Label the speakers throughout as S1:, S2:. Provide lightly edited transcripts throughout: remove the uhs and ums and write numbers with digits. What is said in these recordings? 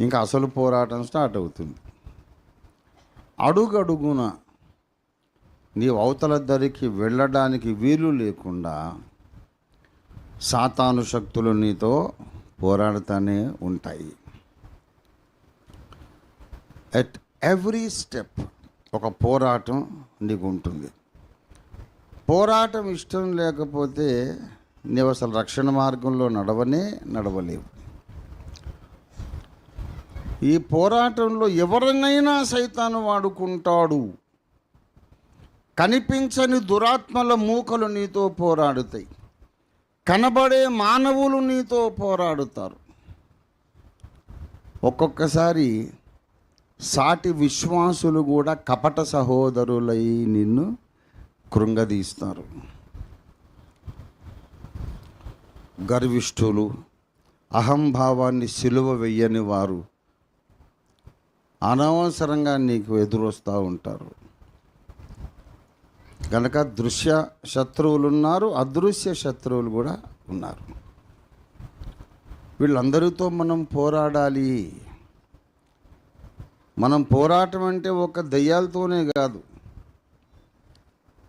S1: ఇంకా అసలు పోరాటం స్టార్ట్ అవుతుంది. అడుగడుగున నీవు అవతల దరికి వెళ్ళడానికి వీలు లేకుండా సాతాను శక్తులు నీతో పోరాడుతూనే ఉంటాయి. ఎట్ ఎవ్రీ స్టెప్ ఒక పోరాటం నీకు ఉంటుంది. పోరాటం ఇష్టం లేకపోతే నీవు అసలు రక్షణ మార్గంలో నడవలేవు. ఈ పోరాటంలో ఎవరినైనా సైతాను వాడుకుంటాడు. కనిపించని దురాత్మల మూకలు నీతో పోరాడుతాయి. కనబడే మానవులు నీతో పోరాడుతారు. ఒక్కొక్కసారి సాటి విశ్వాసులు కూడా కపట సహోదరులై నిన్ను కృంగదీస్తారు. గర్విష్ఠులు, అహంభావాన్ని సిలువ వెయ్యని వారు అనవసరంగా నీకు ఎదురొస్తూ ఉంటారు. కనుక దృశ్య శత్రువులు ఉన్నారు, అదృశ్య శత్రువులు కూడా ఉన్నారు. వీళ్ళందరితో మనం పోరాడాలి. మనం పోరాటం అంటే ఒక దయ్యాలతోనే కాదు,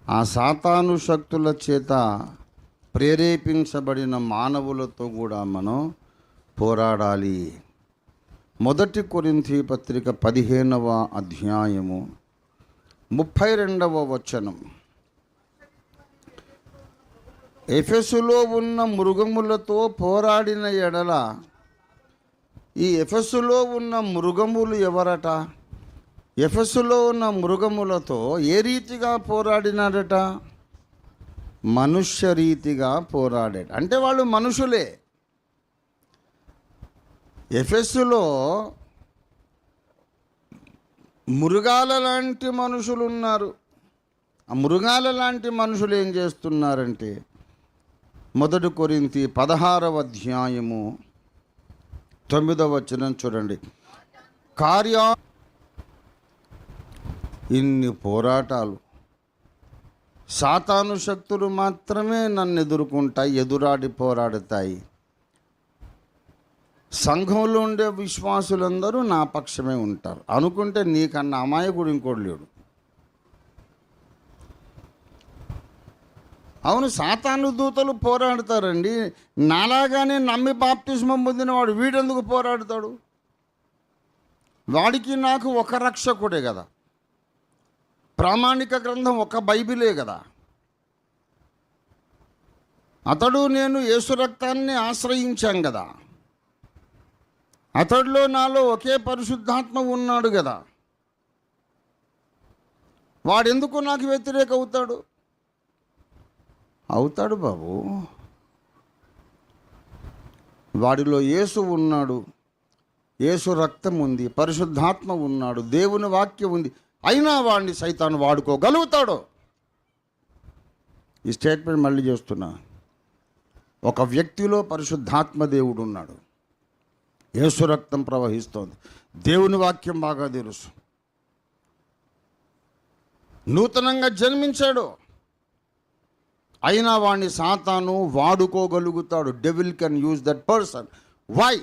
S1: ఆ సాతాను శక్తుల చేత ప్రేరేపించబడిన మానవులతో కూడా మనం పోరాడాలి. 1 కొరింథీ పత్రిక 15వ అధ్యాయము 32వ వచనం. ఎఫెసులో ఉన్న మృగములతో పోరాడిన ఎడల, ఈ ఎఫెసులో ఉన్న మృగములు ఎవరట? ఎఫెసులో ఉన్న మృగములతో ఏ రీతిగా పోరాడినాడట? మనుష్య రీతిగా పోరాడాడు. అంటే వాళ్ళు మనుషులే. ఎఫెసులో మృగాల లాంటి మనుషులు ఉన్నారు. ఆ మృగాల లాంటి మనుషులు ఏం చేస్తున్నారంటే 1 కొరింథీ 16వ అధ్యాయము 9వ వచనం చూడండి. ఇన్ని పోరాటాలు, సాతాను శక్తులు మాత్రమే నన్ను ఎదుర్కొంటాయి, ఎదురాడి పోరాడుతాయి. సంఘంలో ఉండే విశ్వాసులందరూ నా పక్షమే ఉంటారు అనుకుంటే నీకన్నా అమాయకుడు ఇంకోటి లేడు. అవును, సాతాను దూతలు పోరాడతారండి. నాలాగానే నమ్మి బాప్తిస్మం పొందిన వాడు వీడెందుకు పోరాడతాడు? వాడికి నాకు ఒక రక్షకుడే కదా, ప్రామాణిక గ్రంథం ఒక బైబిలే కదా. అతడు నేను యేసు రక్తాన్ని ఆశ్రయించాం కదా. అతడిలో నాలో ఒకే పరిశుద్ధాత్మ ఉన్నాడు కదా. వాడెందుకు నాకు వ్యతిరేక అవుతాడు? అవుతాడు బాబు. వాడిలో యేసు ఉన్నాడు, యేసు రక్తం ఉంది, పరిశుద్ధాత్మ ఉన్నాడు, దేవుని వాక్యం ఉంది. అయినా వాడిని సైతాను వాడుకోగలుగుతాడు. ఈ స్టేట్మెంట్ మళ్ళీ చేస్తున్నా. ఒక వ్యక్తిలో పరిశుద్ధాత్మ దేవుడు ఉన్నాడు, యేసు రక్తం ప్రవహిస్తోంది, దేవుని వాక్యం బాగా తెలుసు, నూతనంగా జన్మించాడు. అయినా వాడిని సాతాను వాడుకోగలుగుతాడు. Devil can use that person. Why?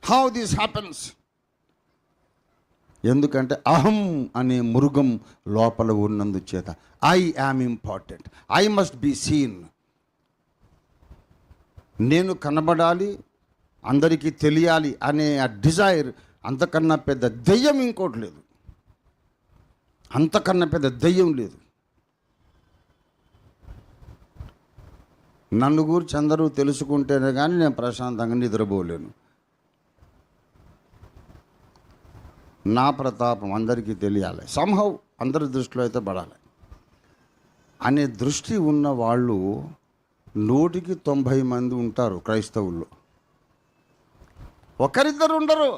S1: How this happens? ఎందుకంటే అహం అనే మృగం లోపల ఉన్నందుచేత. I am important, I must be seen. నేను కనబడాలి, అందరికీ తెలియాలి అనే ఆ డిజైర్, అంతకన్నా పెద్ద దెయ్యం ఇంకోటి లేదు. అంతకన్నా పెద్ద దెయ్యం లేదు. నన్ను గురించి అందరూ తెలుసుకుంటేనే కానీ నేను ప్రశాంతంగా నిద్రపోలేను. నా ప్రతాపం అందరికీ తెలియాలి, సంహౌ అందరి దృష్టిలో అయితే పడాలి అనే దృష్టి ఉన్న వాళ్ళు 100కి 90 మంది ఉంటారు క్రైస్తవుల్లో. ఒకరిద్దరు ఉండరు.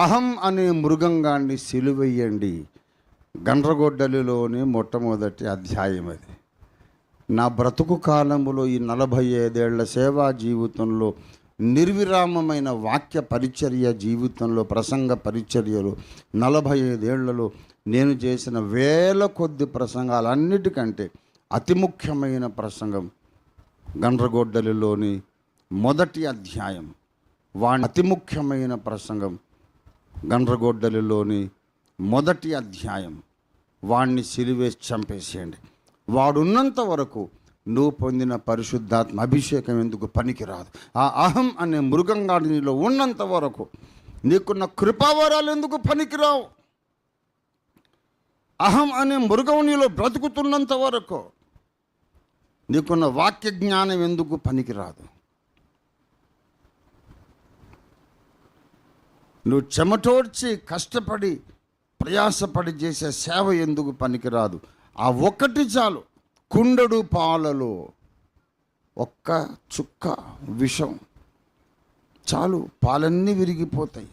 S1: అహం అనే మృగంగాన్ని సిలువెయ్యండి. గండ్రగొడ్డలిలోని మొట్టమొదటి అధ్యాయం అది. నా బ్రతుకు కాలములో ఈ 45 ఏళ్ల సేవా జీవితంలో, నిర్విరామమైన వాక్య పరిచర్య జీవితంలో, ప్రసంగ పరిచర్యలో 45 ఏళ్లలో నేను చేసిన వేల కొద్ది ప్రసంగాలన్నిటికంటే అతి ముఖ్యమైన ప్రసంగం గండ్రగొడ్డలిలోని మొదటి అధ్యాయం వాడి అతి ముఖ్యమైన ప్రసంగం. గండ్రగొడ్డలిలోని మొదటి అధ్యాయం, వాడిని సిలువేసి చంపేసేయండి. వాడున్నంత వరకు నువ్వు పొందిన పరిశుద్ధాత్మ అభిషేకం ఎందుకు పనికిరాదు. ఆ అహం అనే మృగంగాడి నీలో ఉన్నంత వరకు నీకున్న కృపావరాలు ఎందుకు పనికిరావు. అహం అనే మృగం నీలో బ్రతుకుతున్నంత వరకు నీకున్న వాక్య జ్ఞానం ఎందుకు పనికిరాదు. నువ్వు చెమటోడ్చి కష్టపడి ప్రయాసపడి చేసే సేవ ఎందుకు పనికిరాదు. ఆ ఒక్కటి చాలు. కుండడు పాలలో ఒక్క చుక్క విషం చాలు, పాలన్నీ విరిగిపోతాయి.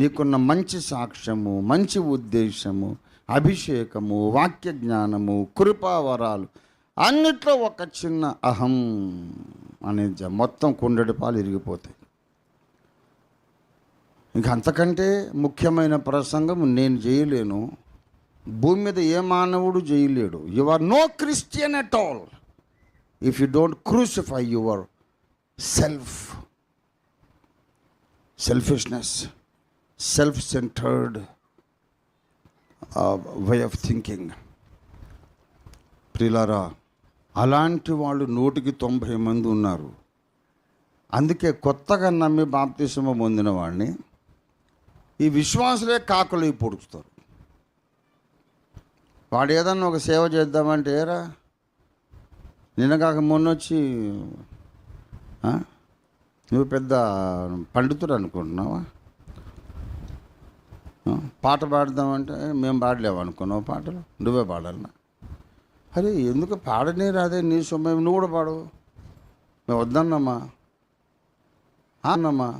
S1: నీకున్న మంచి సాక్ష్యము, మంచి ఉద్దేశము, అభిషేకము, వాక్య జ్ఞానము, కృపావరాలు అన్నిట్లో ఒక చిన్న అహం అనేది మొత్తం కుండడి పాలు విరిగిపోతాయి. ఇంకా అంతకంటే ముఖ్యమైన ప్రసంగం నేను చేయలేను, భూమి మీద ఏ మానవుడు చేయలేడు. You are no Christian at all if you don't crucify your selfishness, self centred way of thinking. ప్రియులారా, అలాంటి వాళ్ళు 190 మంది ఉన్నారు. అందుకే కొత్తగా నమ్మి బాప్తిస్మం పొందిన వాడిని ఈ విశ్వాసులే కాకులు పొడుచుతారు. వాడు ఏదన్నా ఒక సేవ చేద్దామంటే ఏరా నిన్నగాక మొన్నొచ్చి నువ్వు పెద్ద పండితుడు అనుకుంటున్నావా, పాట పాడదామంటే మేము పాడలేవు అనుకున్నావు, పాటలు నువ్వే పాడాలన్నా. అరే ఎందుకు పాడనే రాదే, నీ సొమ్మ నువ్వు కూడా పాడవు. మేము వద్దన్నమ్మా అన్నమ్మా.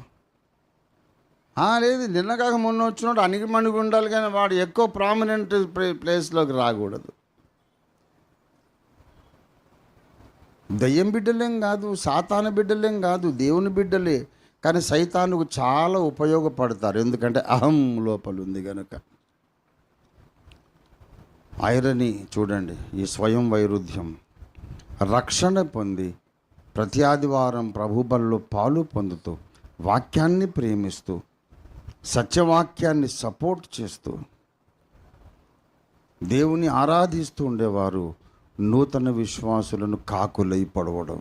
S1: లేదు, నిన్నగాక మొన్న వచ్చినోడు అణిగి మణిగి ఉండాలి, కానీ వాడు ఎక్కువ ప్రామినెంట్ ప్లేస్లోకి రాకూడదు. దయ్యం బిడ్డలేం కాదు, సాతాను బిడ్డలేం కాదు, దేవుని బిడ్డలే. కానీ సైతానుకు చాలా ఉపయోగపడతారు, ఎందుకంటే అహం లోపల ఉంది కనుక. ఐరనీ చూడండి, ఈ స్వయం వైరుధ్యం. రక్షణ పొంది ప్రతి ఆదివారం ప్రభు బలిలో పాలు పొందుతూ, వాక్యాన్ని ప్రేమిస్తూ, సత్యవాక్యాన్ని సపోర్ట్ చేస్తూ, దేవుని ఆరాధిస్తూ ఉండేవారు నూతన విశ్వాసులను కాకులై పడవడం.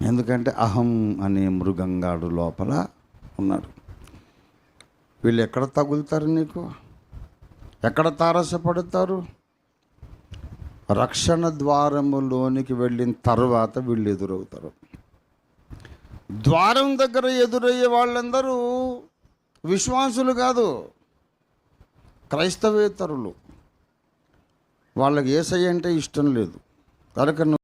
S1: ఎందుకంటే అహం అనే మృగంగాడు లోపల ఉన్నాడు. వీళ్ళు ఎక్కడ తగులుతారు, నీకు ఎక్కడ తారసపడతారు? రక్షణ ద్వారములోనికి వెళ్ళిన తర్వాత వీళ్ళు ఎదురవుతారు. ద్వారం దగ్గర ఎదురయ్యే వాళ్ళందరూ విశ్వాసులు కాదు, క్రైస్తవేతరులు. వాళ్ళకి యేసయ్య అంటే ఇష్టం లేదు కనుక